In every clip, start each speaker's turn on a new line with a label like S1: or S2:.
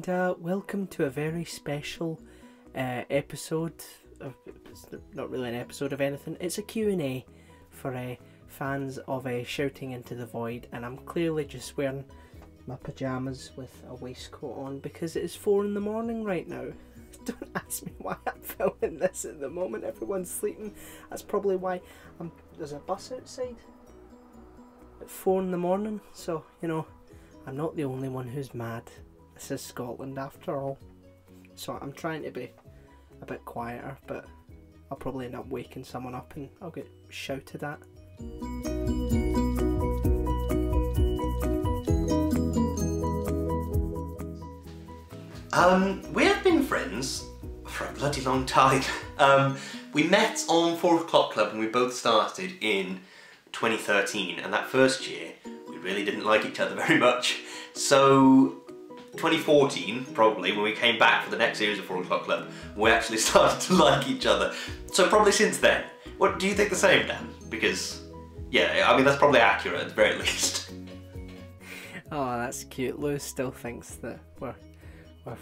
S1: welcome to a very special episode. It's not really an episode of anything, it's a Q&A for fans of Shouting Into the Void, and I'm clearly just wearing my pyjamas with a waistcoat on because it is 4 in the morning right now. Don't ask me why I'm filming this at the moment, everyone's sleeping. That's probably why there's a bus outside at 4 in the morning, so you know, I'm not the only one who's mad. This is Scotland after all. So I'm trying to be a bit quieter, but I'll probably end up waking someone up and I'll get shouted at.
S2: We have been friends for a bloody long time. We met on 4 O'Clock Club and we both started in 2013, and that first year we really didn't like each other very much. So 2014, probably, when we came back for the next series of 4 O'Clock Club, we actually started to like each other. So probably since then. What do you think the same, Dan? Because, yeah, I mean that's probably accurate at the very least.
S1: Oh, that's cute. Lewis still thinks that we're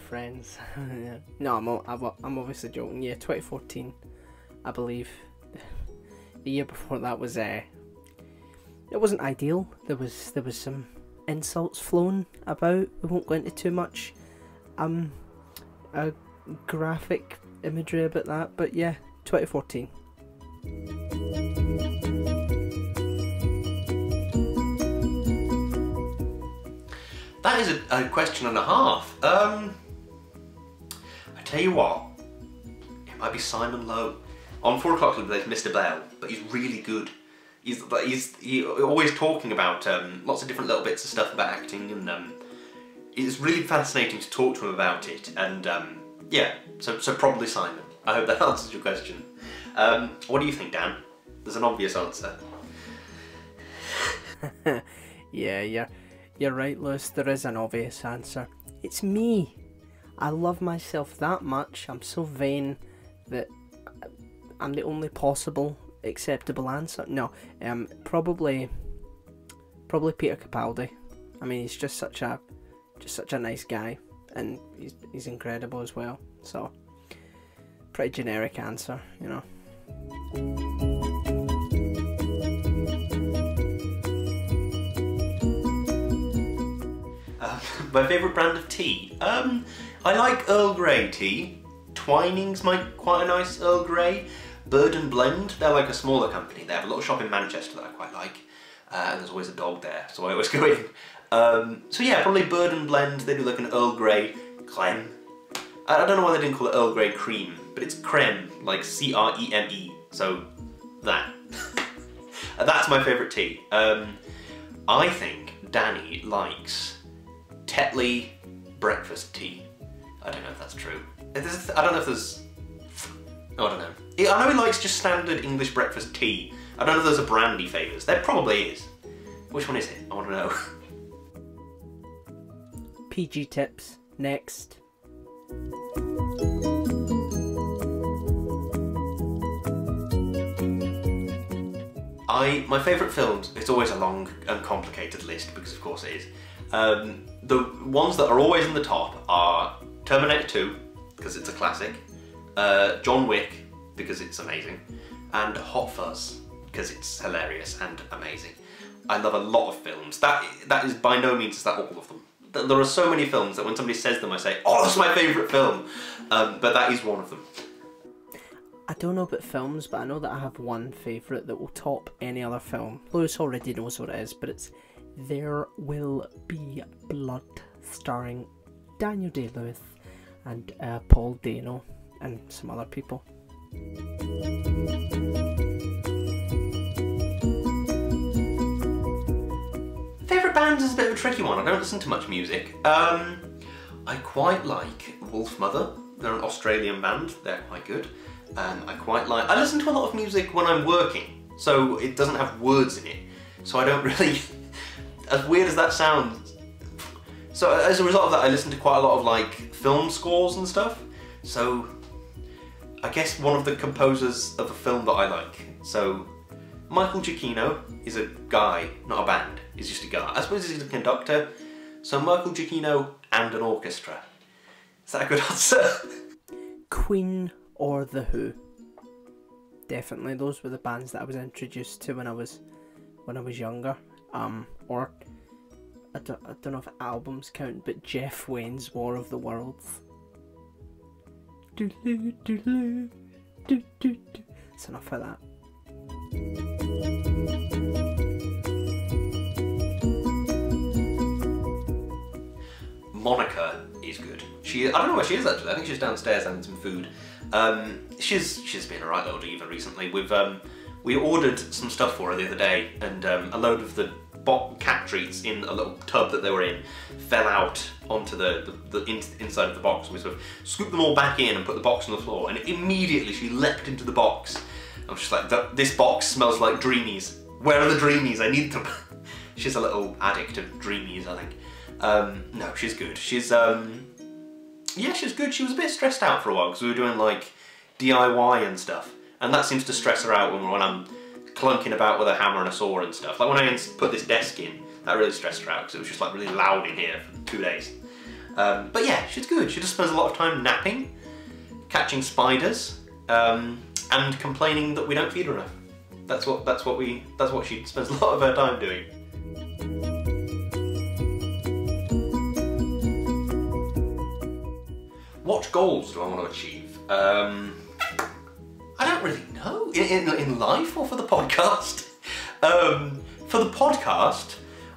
S1: friends. Yeah. No, I'm obviously joking. Yeah, 2014, I believe. The year before that was it wasn't ideal. There was some insults flown about. We won't go into too much graphic imagery about that, but yeah, 2014.
S2: That is a question and a half. I tell you what, it might be Simon Lowe. On 4 O'Clock Club there's Mr. Bell, but he's really good. He's always talking about lots of different little bits of stuff about acting, and it's really fascinating to talk to him about it. And yeah, so probably Simon. I hope that answers your question. What do you think, Dan? There's an obvious answer.
S1: Yeah, you're right, Lewis. There is an obvious answer. It's me. I love myself that much. I'm so vain that I'm the only possible acceptable answer. No, probably Peter Capaldi. I mean, he's just such a nice guy, and he's incredible as well. So, pretty generic answer, you know.
S2: My favourite brand of tea? I like Earl Grey tea. Twinings quite a nice Earl Grey. Bird and Blend, they're like a smaller company. They have a little shop in Manchester that I quite like. And there's always a dog there, so I always go in. So yeah, probably Bird and Blend. They do like an Earl Grey creme. I don't know why they didn't call it Earl Grey cream, but it's creme, like C-R-E-M-E. So that. That's my favourite tea. I think Danny likes Tetley breakfast tea. I don't know if that's true. I don't know if there's... Oh, I don't know. I know he likes just standard English breakfast tea. I don't know if there's a brand he favours. There probably is. Which one is it? I want to know.
S1: PG tips. Next.
S2: My favourite films, it's always a long and complicated list, because of course it is. The ones that are always in the top are Terminator 2, because it's a classic, John Wick, because it's amazing, and Hot Fuzz, because it's hilarious and amazing. I love a lot of films. That is by no means is that all of them. There are so many films that when somebody says them I say, oh, that's my favourite film, but that is one of them.
S1: I don't know about films, but I know that I have one favourite that will top any other film. Lewis already knows what it is, but it's There Will Be Blood, starring Daniel Day-Lewis and Paul Dano and some other people.
S2: Favourite bands is a bit of a tricky one. I don't listen to much music. I quite like Wolfmother. They're an Australian band. They're quite good. I listen to a lot of music when I'm working, so it doesn't have words in it. So I don't really... As weird as that sounds. So as a result of that, I listen to quite a lot of like film scores and stuff. So I guess one of the composers of a film that I like. So Michael Giacchino is a guy, not a band. He's just a guy. I suppose he's a conductor. So Michael Giacchino and an orchestra. Is that a good answer?
S1: Queen or The Who. Definitely, those were the bands that I was introduced to when I was younger. Or I don't know if albums count, but Jeff Wayne's War of the Worlds. Doodaloo, doodaloo, doo, doo, doo. It's enough of that.
S2: Monica is good. I don't know where she is actually. I think she's downstairs having some food. She's been a right little diva recently. We ordered some stuff for her the other day, and a load of the cat treats in a little tub that they were in fell out onto the inside of the box. We sort of scooped them all back in and put the box on the floor, and immediately she leapt into the box. I was just like, this box smells like Dreamies. Where are the Dreamies? I need them. She's a little addict of Dreamies, I think. No, she's good. Yeah, she's good. She was a bit stressed out for a while because we were doing like DIY and stuff, and that seems to stress her out when I'm clunking about with a hammer and a saw and stuff. Like when I put this desk in, that really stressed her out because it was just like really loud in here for 2 days. But yeah, she's good. She just spends a lot of time napping, catching spiders, and complaining that we don't feed her enough. That's what she spends a lot of her time doing. What goals do I want to achieve? I don't really know. In life or for the podcast? For the podcast,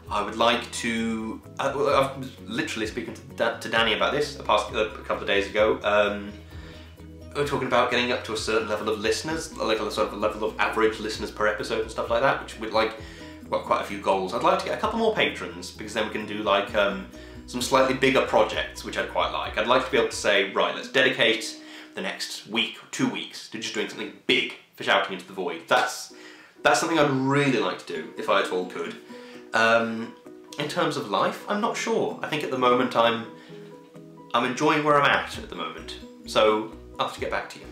S2: I would like to... I was literally speaking to Danny about this a couple of days ago. We were talking about getting up to a certain level of listeners, like a sort of a level of average listeners per episode and stuff like that, which we'd like, well, quite a few goals. I'd like to get a couple more patrons, because then we can do like some slightly bigger projects, which I'd quite like. I'd like to be able to say, right, let's dedicate the next week, 2 weeks, to just doing something big for Shouting Into the Void. That's something I'd really like to do, if I at all could. In terms of life, I'm not sure. I think at the moment I'm enjoying where I'm at the moment. So I'll have to get back to you.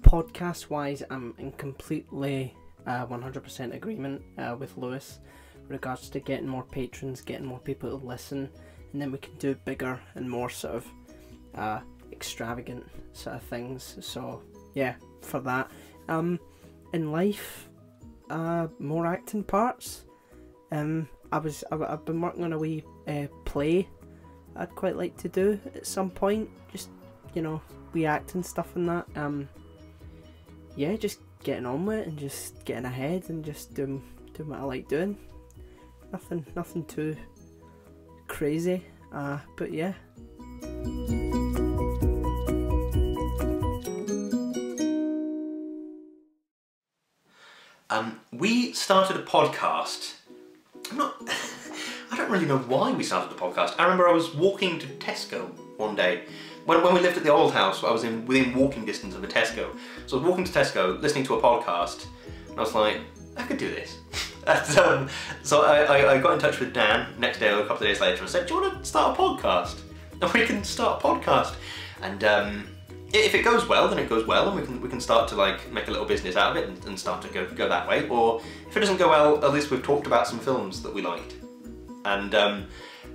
S1: Podcast-wise, I'm in completely 100% agreement with Lewis with regards to getting more patrons, getting more people to listen, and then we can do bigger and more sort of extravagant sort of things. So yeah, for that. In life, more acting parts. I've been working on a wee play I'd quite like to do at some point. Just, you know, wee acting stuff and that. Yeah, just getting on with it and just getting ahead and just doing what I like doing. Nothing too crazy. But yeah.
S2: We started a podcast. I don't really know why we started the podcast. I remember I was walking to Tesco one day. When we lived at the old house, I was within walking distance of a Tesco. So I was walking to Tesco, listening to a podcast, and I was like, I could do this. And, so I got in touch with Dan next day or a couple of days later and said, do you want to start a podcast? And we can start a podcast. And if it goes well, then it goes well, and we can start to like make a little business out of it and start to go that way. Or if it doesn't go well, at least we've talked about some films that we liked. And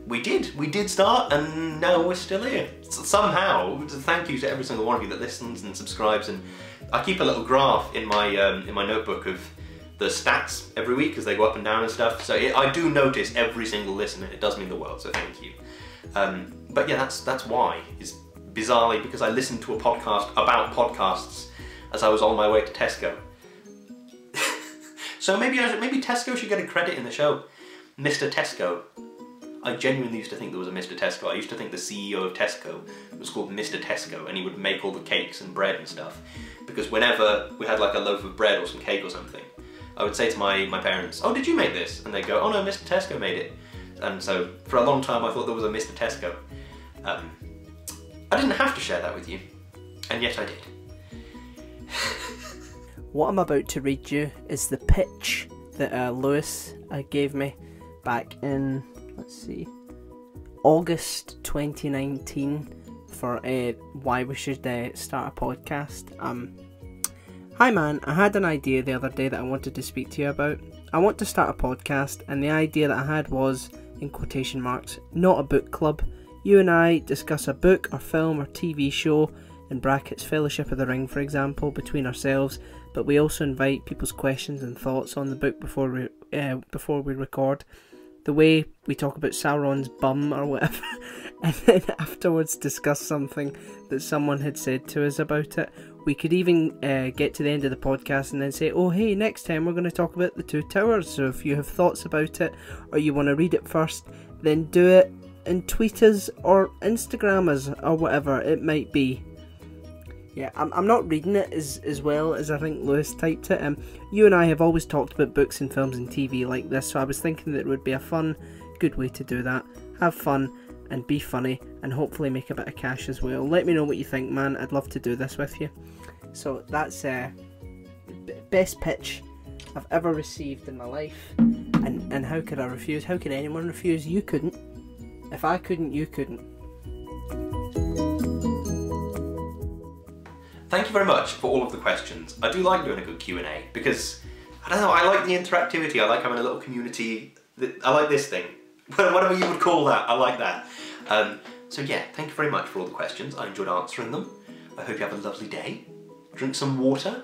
S2: we did start, and now we're still here. So somehow, thank you to every single one of you that listens and subscribes. And I keep a little graph in my notebook of the stats every week as they go up and down and stuff. So I do notice every single listen, and it does mean the world. So thank you. But yeah, that's why. Is bizarrely because I listened to a podcast about podcasts as I was on my way to Tesco. So maybe Tesco should get a credit in the show. Mr. Tesco. I genuinely used to think there was a Mr. Tesco. I used to think the CEO of Tesco was called Mr. Tesco, and he would make all the cakes and bread and stuff. Because whenever we had like a loaf of bread or some cake or something, I would say to my parents, oh, did you make this? And they'd go, oh no, Mr. Tesco made it. And so for a long time I thought there was a Mr. Tesco. I didn't have to share that with you, and yet I did.
S1: What I'm about to read you is the pitch that Lewis gave me back in, let's see, August 2019 for why we should start a podcast. Hi man, I had an idea the other day that I wanted to speak to you about. I want to start a podcast, and the idea that I had was, in quotation marks, not a book club. You and I discuss a book or film or TV show, in brackets Fellowship of the Ring for example, between ourselves, but we also invite people's questions and thoughts on the book before we record. The way we talk about Sauron's bum or whatever, and then afterwards discuss something that someone had said to us about it. We could even get to the end of the podcast and then say, oh hey, next time we're going to talk about the Two Towers, so if you have thoughts about it or you want to read it first, then do it and tweet us or Instagram us or whatever it might be. Yeah, I'm not reading it as well as I think Lewis typed it. You and I have always talked about books and films and TV like this, so I was thinking that it would be a fun, good way to do that. Have fun and be funny and hopefully make a bit of cash as well. Let me know what you think, man. I'd love to do this with you. So that's best pitch I've ever received in my life. And how could I refuse? How could anyone refuse? You couldn't. If I couldn't, you couldn't.
S2: Thank you very much for all of the questions. I do like doing a good Q&A because, I don't know, I like the interactivity. I like having a little community. I like this thing. Whatever you would call that, I like that. So yeah, thank you very much for all the questions. I enjoyed answering them. I hope you have a lovely day. Drink some water.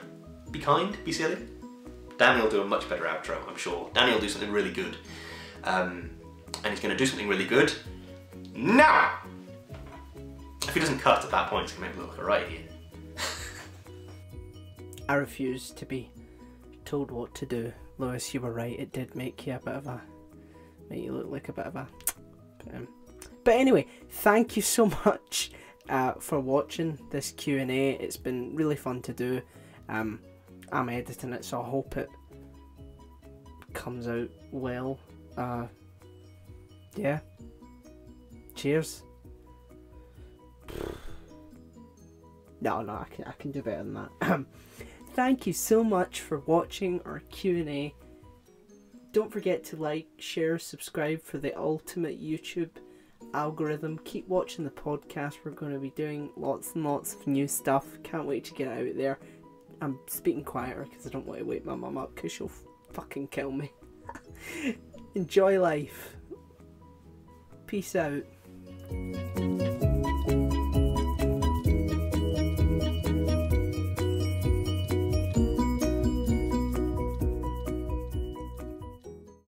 S2: Be kind, be silly. Danny will do a much better outro, I'm sure. Danny will do something really good. And he's going to do something really good now! If he doesn't cut at that point, it's going to make me look like a right idiot.
S1: I refuse to be told what to do. Lewis, you were right. It did make you make you look like a bit of a... But anyway, thank you so much for watching this Q&A. It's been really fun to do. I'm editing it, so I hope it comes out well. Yeah. Cheers. No, I can do better than that. Thank you so much for watching our Q&A. Don't forget to like, share, subscribe for the ultimate YouTube algorithm. Keep watching the podcast. We're going to be doing lots and lots of new stuff. Can't wait to get out there. I'm speaking quieter because I don't want to wake my mum up because she'll fucking kill me. Enjoy life. Peace out.